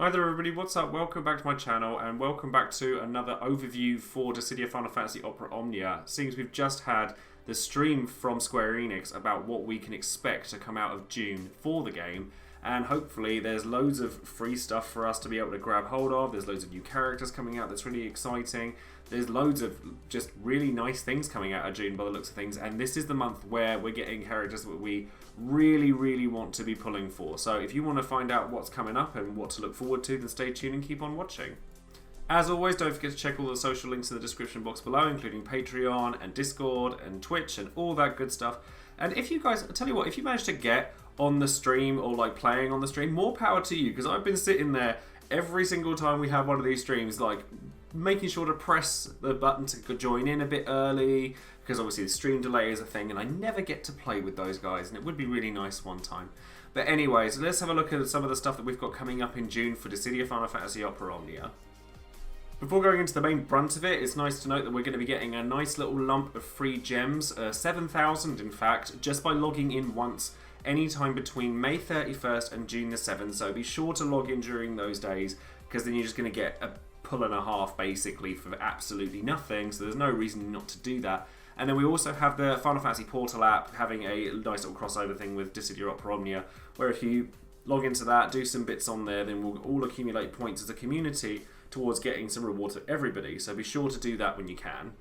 Hi there everybody, what's up? Welcome back to my channel and welcome back to another overview for Dissidia Final Fantasy Opera Omnia. Seeing as we've just had the stream from Square Enix about what we can expect to come out of June for the game, and hopefully there's loads of free stuff for us to be able to grab hold of. There's loads of new characters coming out that's really exciting. There's loads of just really nice things coming out of June by the looks of things, and this is the month where we're getting characters that we really want to be pulling for. So if you want to find out what's coming up and what to look forward to, then stay tuned and keep on watching. As always, don't forget to check all the social links in the description box below, including Patreon and Discord and Twitch and all that good stuff. And if you guys, I tell you what, if you manage to get on the stream or like playing on the stream, more power to you, because I've been sitting there every single time we have one of these streams, like making sure to press the button to join in a bit early, because obviously the stream delay is a thing and I never get to play with those guys, and it would be really nice one time. But anyways, let's have a look at some of the stuff that we've got coming up in June for Dissidia Final Fantasy Opera Omnia. Before going into the main brunt of it, it's nice to note that we're going to be getting a nice little lump of free gems, 7,000 in fact, just by logging in once anytime between May 31st and June the 7th, so be sure to log in during those days, because then you're just going to get a pull and a half basically for absolutely nothing, so there's no reason not to do that. And then we also have the Final Fantasy Portal app having a nice little crossover thing with Dissidia Opera Omnia, where if you log into that, do some bits on there, then we'll all accumulate points as a community towards getting some rewards for everybody, so be sure to do that when you can.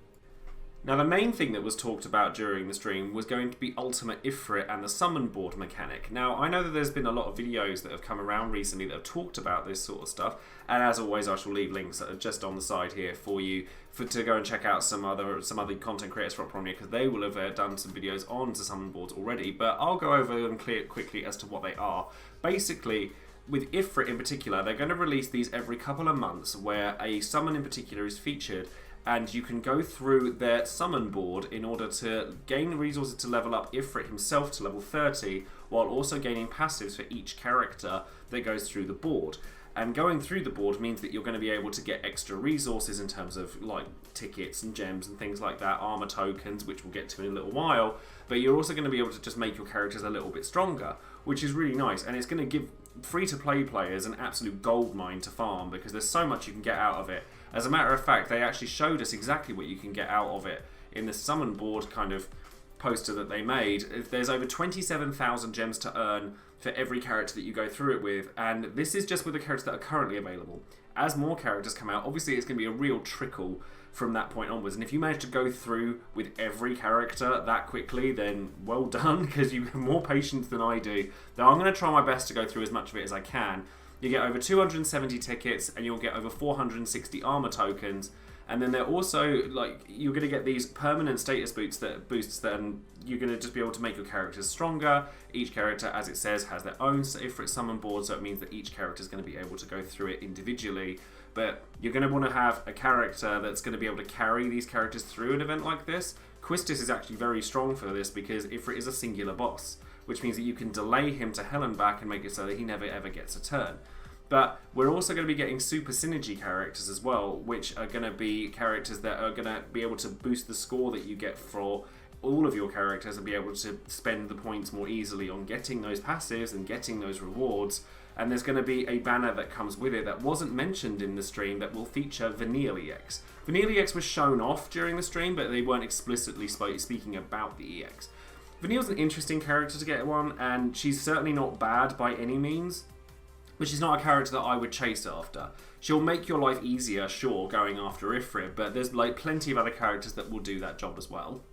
Now the main thing that was talked about during the stream was going to be Ultimate Ifrit and the summon board mechanic. Now I know that there's been a lot of videos that have come around recently that have talked about this sort of stuff, and as always I shall leave links just on the side here for you to go and check out some other content creators for Opera Omnia, because they will have done some videos on the summon boards already, but I'll go over them quickly as to what they are. Basically, with Ifrit in particular, they're going to release these every couple of months where a summon in particular is featured, and you can go through their summon board in order to gain resources to level up Ifrit himself to level 30, while also gaining passives for each character that goes through the board. And going through the board means that you're going to be able to get extra resources in terms of like tickets and gems and things like that, armor tokens, which we'll get to in a little while, but you're also going to be able to just make your characters a little bit stronger, which is really nice, and it's going to give free-to-play players an absolute goldmine to farm, because there's so much you can get out of it. As a matter of fact, they actually showed us exactly what you can get out of it in the summon board kind of poster that they made. There's over 27,000 gems to earn for every character that you go through it with, and this is just with the characters that are currently available. As more characters come out, obviously it's going to be a real trickle from that point onwards, and if you manage to go through with every character that quickly, then well done, because you have more patience than I do. Though I'm going to try my best to go through as much of it as I can. You get over 270 tickets, and you'll get over 460 armor tokens, and then they're also, like, you're going to get these permanent status boosts that you're going to just be able to make your characters stronger. Each character, as it says, has their own Ifrit summon board, so it means that each character is going to be able to go through it individually. But you're going to want to have a character that's going to be able to carry these characters through an event like this. Quistis is actually very strong for this, because Ifrit is a singular boss, which means that you can delay him to hell and back and make it so that he never ever gets a turn. But we're also going to be getting super synergy characters as well, which are going to be characters that are going to be able to boost the score that you get for all of your characters and be able to spend the points more easily on getting those passives and getting those rewards. And there's going to be a banner that comes with it that wasn't mentioned in the stream that will feature Vanille EX. Vanille EX was shown off during the stream, but they weren't explicitly speaking about the EX. Vanille's an interesting character to get one, and she's certainly not bad by any means, but she's not a character that I would chase after. She'll make your life easier, sure, going after Ifrit, but there's like plenty of other characters that will do that job as well.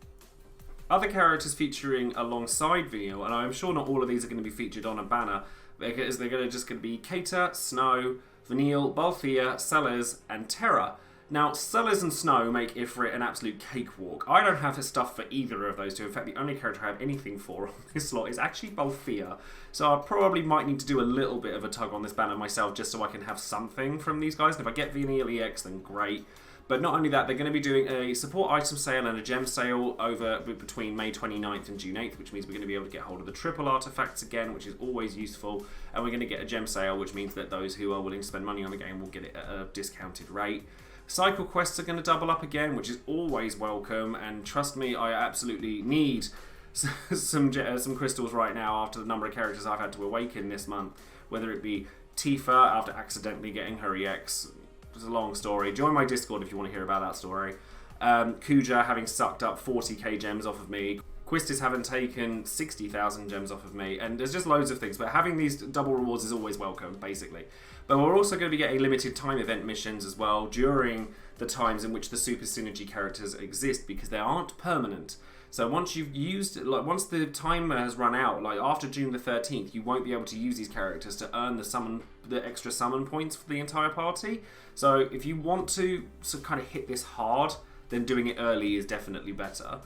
Other characters featuring alongside Vanille, and I'm sure not all of these are going to be featured on a banner, because they're going to be Keita, Snow, Vanille, Balthier, Sellers, and Terra. Now, Sellers and Snow make Ifrit an absolute cakewalk. I don't have his stuff for either of those two. In fact, the only character I have anything for on this slot is actually Balthier. So I probably might need to do a little bit of a tug on this banner myself, just so I can have something from these guys. And if I get Vanille EX, then great. But not only that, they're going to be doing a support item sale and a gem sale over between May 29th and June 8th, which means we're going to be able to get hold of the triple artifacts again, which is always useful. And we're going to get a gem sale, which means that those who are willing to spend money on the game will get it at a discounted rate. Cycle quests are going to double up again, which is always welcome, and trust me, I absolutely need some crystals right now after the number of characters I've had to awaken this month, whether it be Tifa, after accidentally getting her EX, it's a long story. Join my Discord if you want to hear about that story. Kuja having sucked up 40k gems off of me. Quistis having taken 60,000 gems off of me. And there's just loads of things. But having these double rewards is always welcome, basically. But we're also going to be getting limited time event missions as well during the times in which the Super Synergy characters exist, because they aren't permanent. So once you've used, once the timer has run out, like after June the 13th, you won't be able to use these characters to earn the extra summon points for the entire party. So if you want to kind of hit this hard, then doing it early is definitely better.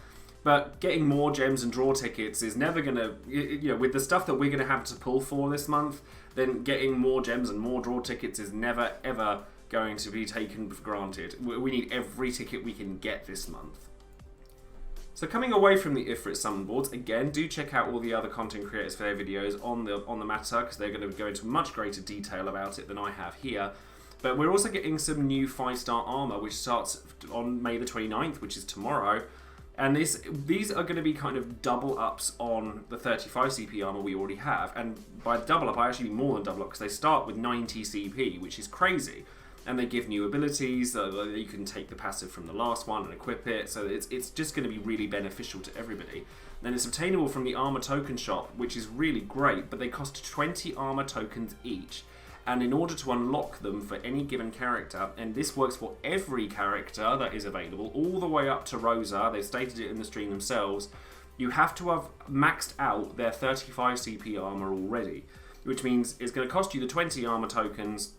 But getting more gems and draw tickets is never going to, with the stuff that we're going to have to pull for this month, then getting more gems and more draw tickets is never, ever going to be taken for granted. We need every ticket we can get this month. So coming away from the Ifrit summon boards, again, do check out all the other content creators for their videos on the matter, because they're going to go into much greater detail about it than I have here. But we're also getting some new Fiestar Armor, which starts on May the 29th, which is tomorrow. And these are going to be kind of double ups on the 35 CP armor we already have. And by double up, I actually mean more than double up, because they start with 90 CP, which is crazy. And they give new abilities. You can take the passive from the last one and equip it. So it's just going to be really beneficial to everybody. Then it's obtainable from the armor token shop, which is really great, but they cost 20 armor tokens each. And in order to unlock them for any given character, and this works for every character that is available, all the way up to Rosa, they stated it in the stream themselves, you have to have maxed out their 35 CP armor already, which means it's going to cost you the 20 armor tokens,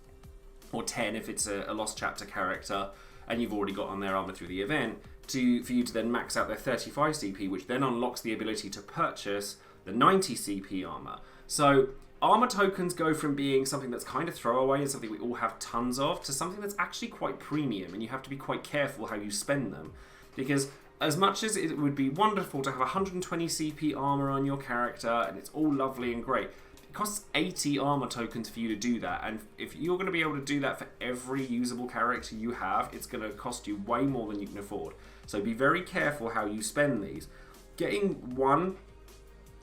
or 10 if it's a Lost Chapter character, and you've already got on their armor through the event, for you to then max out their 35 CP, which then unlocks the ability to purchase the 90 CP armor. So armor tokens go from being something that's kind of throwaway and something we all have tons of, to something that's actually quite premium, and you have to be quite careful how you spend them. Because as much as it would be wonderful to have 120 CP armor on your character, and it's all lovely and great, it costs 80 armor tokens for you to do that, and if you're going to be able to do that for every usable character you have, it's going to cost you way more than you can afford. So be very careful how you spend these. Getting one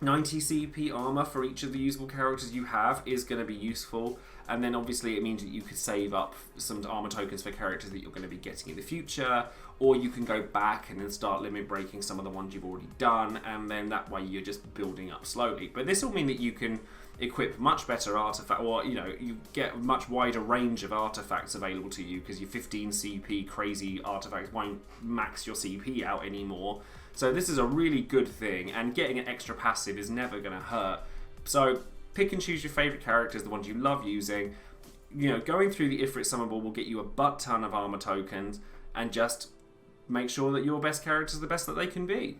90 CP armor for each of the usable characters you have is going to be useful, and then obviously it means that you could save up some armor tokens for characters that you're going to be getting in the future, or you can go back and then start limit breaking some of the ones you've already done, and then that way you're just building up slowly. But this will mean that you can equip much better artifact, or you get a much wider range of artifacts available to you, because your 15 CP crazy artifacts won't max your CP out anymore. So this is a really good thing, and getting an extra passive is never going to hurt. So pick and choose your favourite characters, the ones you love using. Going through the Ifrit summon board will get you a butt ton of armor tokens, and just make sure that your best character is the best that they can be.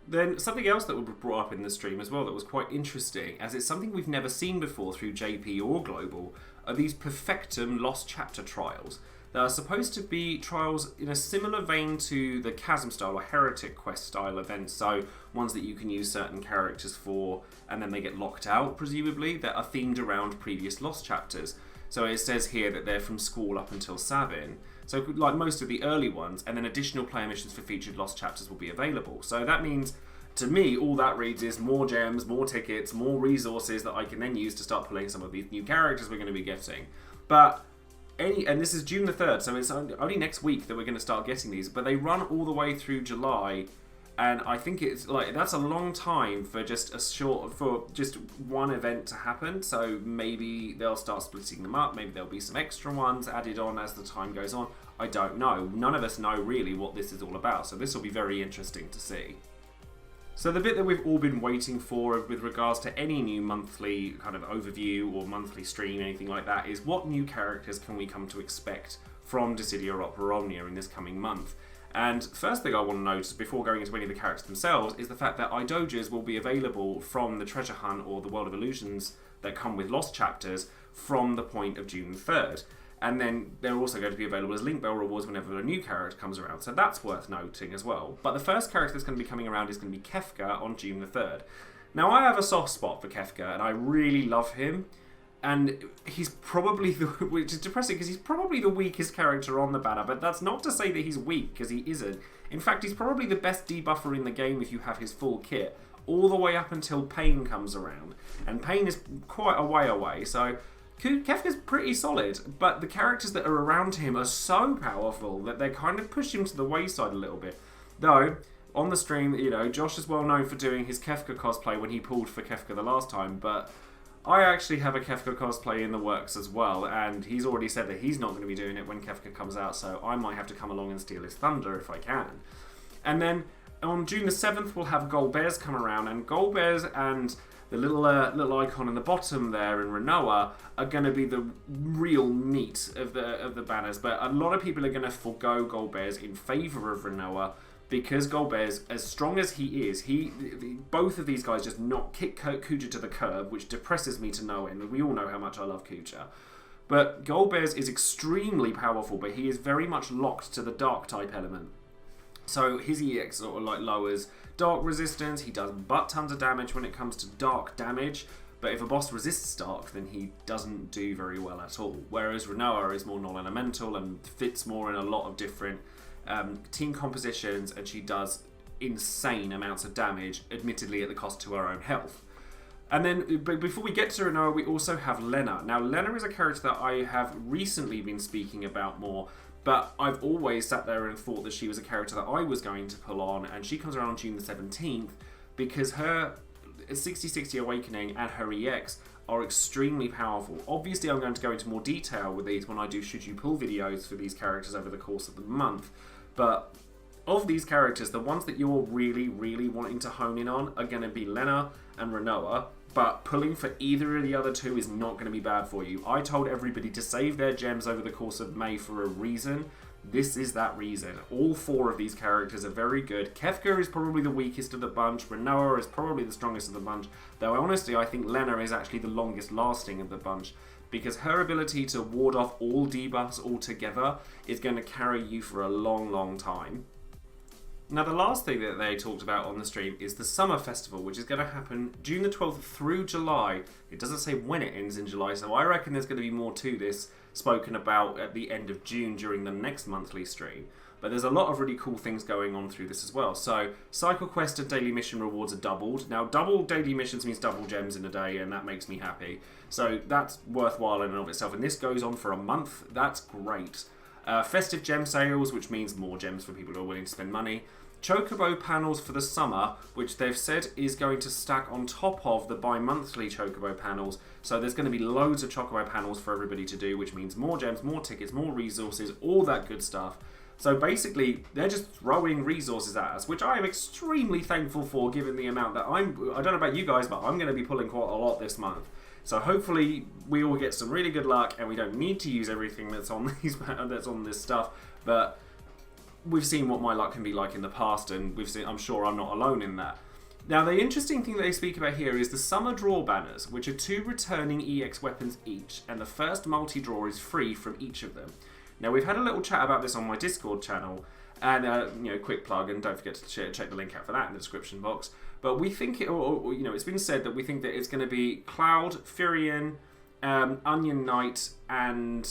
Then something else that was brought up in the stream as well that was quite interesting, as it's something we've never seen before through JP or Global, are these Perfectum Lost Chapter trials. They are supposed to be trials in a similar vein to the Chasm style or Heretic Quest style events, so ones that you can use certain characters for and then they get locked out, presumably, that are themed around previous Lost Chapters. So it says here that they're from School up until Savin. So like most of the early ones, and then additional player missions for featured Lost Chapters will be available. So that means, to me, all that reads is more gems, more tickets, more resources that I can then use to start pulling some of these new characters we're going to be getting. But and this is June the 3rd, so it's only next week that we're going to start getting these, but they run all the way through July, and I think it's that's a long time for just one event to happen. So maybe they'll start splitting them up, maybe there'll be some extra ones added on as the time goes on. I don't know. None of us know really what this is all about, so this will be very interesting to see. So the bit that we've all been waiting for with regards to any new monthly kind of overview or monthly stream, anything like that, is what new characters can we come to expect from Dissidia or Opera Omnia in this coming month. And first thing I want to note before going into any of the characters themselves is the fact that Idojas will be available from the Treasure Hunt or the World of Illusions that come with Lost Chapters from the point of June 3rd. And then they're also going to be available as Link Bell rewards whenever a new character comes around. So that's worth noting as well. But the first character that's going to be coming around is going to be Kefka on June the 3rd. Now, I have a soft spot for Kefka, and I really love him. And he's probably, which is depressing, because he's probably the weakest character on the banner. But that's not to say that he's weak, because he isn't. In fact, he's probably the best debuffer in the game if you have his full kit, all the way up until Pain comes around. And Pain is quite a way away, so Kefka's pretty solid, but the characters that are around him are so powerful that they kind of push him to the wayside a little bit. Though, on the stream, Josh is well known for doing his Kefka cosplay when he pulled for Kefka the last time, but I actually have a Kefka cosplay in the works as well, and he's already said that he's not going to be doing it when Kefka comes out, so I might have to come along and steal his thunder if I can. And then, on June the 7th, we'll have Gold Bears come around, and Gold Bears and the little icon in the bottom there in Rinoa are going to be the real meat of the banners. But a lot of people are going to forego Gold Bears in favour of Rinoa because Gold Bears, as strong as he is, both of these guys just kick Kuja to the curb, which depresses me to no end. We all know how much I love Kuja. But Gold Bears is extremely powerful, but he is very much locked to the dark type element. So his EX sort of like lowers dark resistance, he does butt tons of damage when it comes to dark damage, but if a boss resists dark, then he doesn't do very well at all. Whereas Rinoa is more non-elemental and fits more in a lot of different team compositions, and she does insane amounts of damage, admittedly at the cost to her own health. And then, before we get to Rinoa, we also have Lena. Now, Lena is a character that I have recently been speaking about more, but I've always sat there and thought that she was a character that I was going to pull on, and she comes around on June the 17th because her 6060 Awakening and her EX are extremely powerful. Obviously, I'm going to go into more detail with these when I do Should You Pull videos for these characters over the course of the month, but of these characters, the ones that you're really, really wanting to hone in on are going to be Lena and Rinoa, but pulling for either of the other two is not going to be bad for you. I told everybody to save their gems over the course of May for a reason. This is that reason. All four of these characters are very good. Kefka is probably the weakest of the bunch. Rinoa is probably the strongest of the bunch. Though honestly, I think Lena is actually the longest lasting of the bunch, because her ability to ward off all debuffs altogether is going to carry you for a long, long time. Now, the last thing that they talked about on the stream is the Summer Festival, which is going to happen June the 12th through July. It doesn't say when it ends in July, so I reckon there's going to be more to this spoken about at the end of June during the next monthly stream. But there's a lot of really cool things going on through this as well. So, Cycle Quest and Daily Mission rewards are doubled. Now, double daily missions means double gems in a day, and that makes me happy. So, that's worthwhile in and of itself. And this goes on for a month. That's great. Festive gem sales, which means more gems for people who are willing to spend money. Chocobo panels for the summer, which they've said is going to stack on top of the bi-monthly Chocobo panels. So there's going to be loads of Chocobo panels for everybody to do, which means more gems, more tickets, more resources, all that good stuff. So basically, they're just throwing resources at us, which I am extremely thankful for, given the amount that I don't know about you guys, but I'm going to be pulling quite a lot this month. So hopefully we all get some really good luck, and we don't need to use everything that's on this stuff. But we've seen what my luck can be like in the past, and I'm sure I'm not alone in that. Now, the interesting thing that they speak about here is the Summer Draw banners, which are 2 returning EX weapons each, and the first multi-draw is free from each of them. Now, we've had a little chat about this on my Discord channel, and quick plug, and don't forget to check the link out for that in the description box. But we think it's been said that we think that it's going to be Cloud, Furion, Onion Knight, and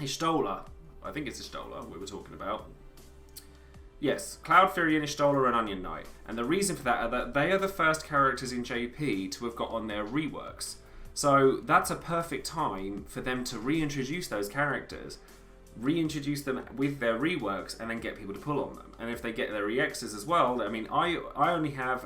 Ishtola. I think it's Ishtola we were talking about. Yes, Cloud, Furion, Ishtola, and Onion Knight. And the reason for that are that they are the first characters in JP to have got on their reworks. So that's a perfect time for them to reintroduce those characters, reintroduce them with their reworks, and then get people to pull on them. And if they get their EXs as well, I mean, I only have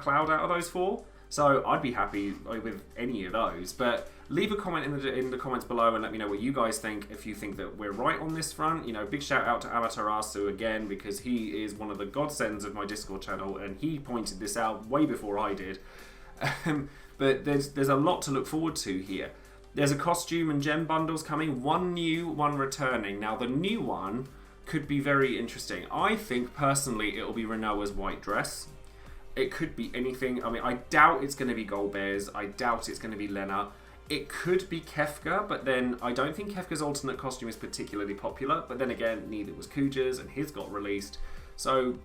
Cloud out of those 4. So I'd be happy with any of those. But leave a comment in the comments below and let me know what you guys think. If you think that we're right on this front, big shout out to Amaterasu again, because he is one of the godsends of my Discord channel, and he pointed this out way before I did. But there's a lot to look forward to here. There's a costume and gem bundles coming, 1 new, 1 returning. Now the new one could be very interesting. I think personally it'll be Rinoa's white dress. It could be anything. I mean, I doubt it's going to be Gold Bears. I doubt it's going to be Lena. It could be Kefka, but then I don't think Kefka's alternate costume is particularly popular. But then again, neither was Kuja's, and his got released. So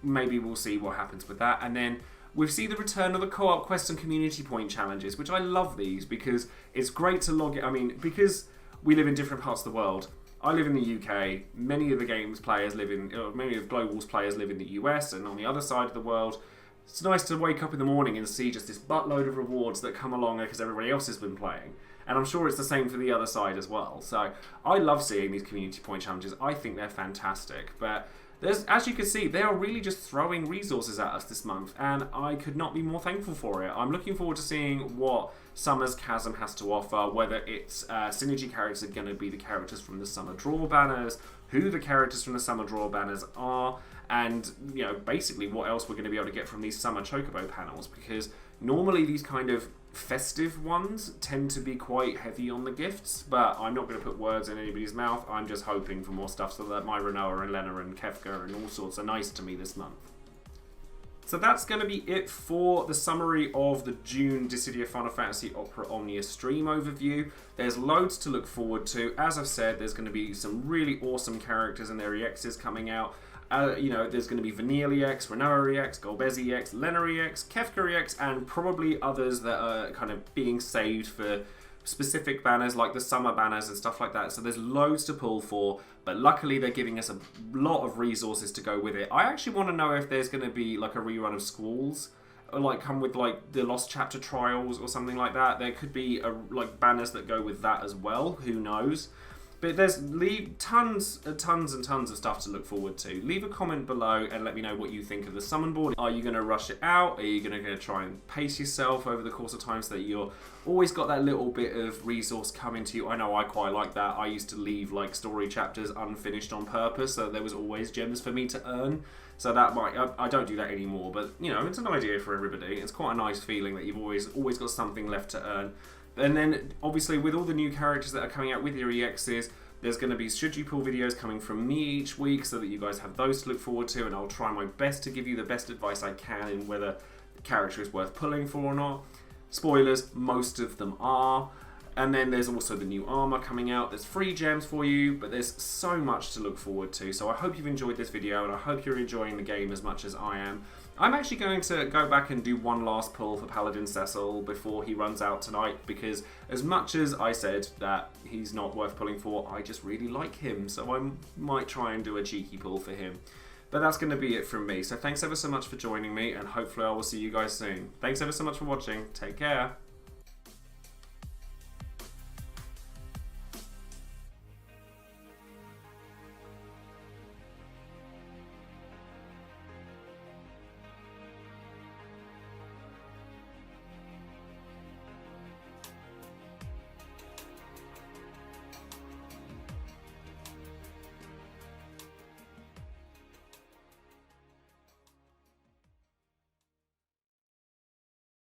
maybe we'll see what happens with that. And then we've seen the return of the co-op quest and community point challenges, which I love these because it's great to log in. I mean, because we live in different parts of the world. I live in the UK. Many of the game's players live in, many of Global's players live in the US, and on the other side of the world, It's nice to wake up in the morning and see just this buttload of rewards that come along because everybody else has been playing. And I'm sure it's the same for the other side as well. So I love seeing these community point challenges. I think they're fantastic. But as you can see, they are really just throwing resources at us this month, and I could not be more thankful for it. I'm looking forward to seeing what Summer's Chasm has to offer, whether its synergy characters are going to be the characters from the Summer Draw banners, who the characters from the Summer Draw banners are, and basically what else we're going to be able to get from these Summer Chocobo panels, because normally these kind of festive ones tend to be quite heavy on the gifts, but I'm not going to put words in anybody's mouth. I'm just hoping for more stuff so that my Rinoa and Lena and Kefka and all sorts are nice to me this month. So that's going to be it for the summary of the June Dissidia Final Fantasy Opera Omnia stream overview. There's loads to look forward to. As I've said, there's going to be some really awesome characters and their EXs coming out. There's going to be Vanille EX, Rinoa EX, Golbez EX, Lena EX, Kefka EX, and probably others that are kind of being saved for specific banners like the summer banners and stuff like that. So there's loads to pull for, but luckily they're giving us a lot of resources to go with it. I actually want to know if there's going to be like a rerun of Squalls, or like come with like the Lost Chapter Trials or something like that. There could be like banners that go with that as well. Who knows? But there's tons and tons of stuff to look forward to. Leave a comment below and let me know what you think of the summon board. Are you going to rush it out? Are you going to try and pace yourself over the course of time so that you're always got that little bit of resource coming to you? I know I quite like that. I used to leave like story chapters unfinished on purpose, so there was always gems for me to earn. So that I don't do that anymore, but it's an idea for everybody. It's quite a nice feeling that you've always got something left to earn. And then, obviously, with all the new characters that are coming out with your EXs, there's going to be Should You Pull videos coming from me each week so that you guys have those to look forward to, and I'll try my best to give you the best advice I can in whether the character is worth pulling for or not. Spoilers, most of them are. And then there's also the new armor coming out. There's free gems for you, but there's so much to look forward to. So I hope you've enjoyed this video, and I hope you're enjoying the game as much as I am. I'm actually going to go back and do one last pull for Paladin Cecil before he runs out tonight, because as much as I said that he's not worth pulling for, I just really like him, so I might try and do a cheeky pull for him. But that's going to be it from me, so thanks ever so much for joining me, and hopefully I will see you guys soon. Thanks ever so much for watching, take care.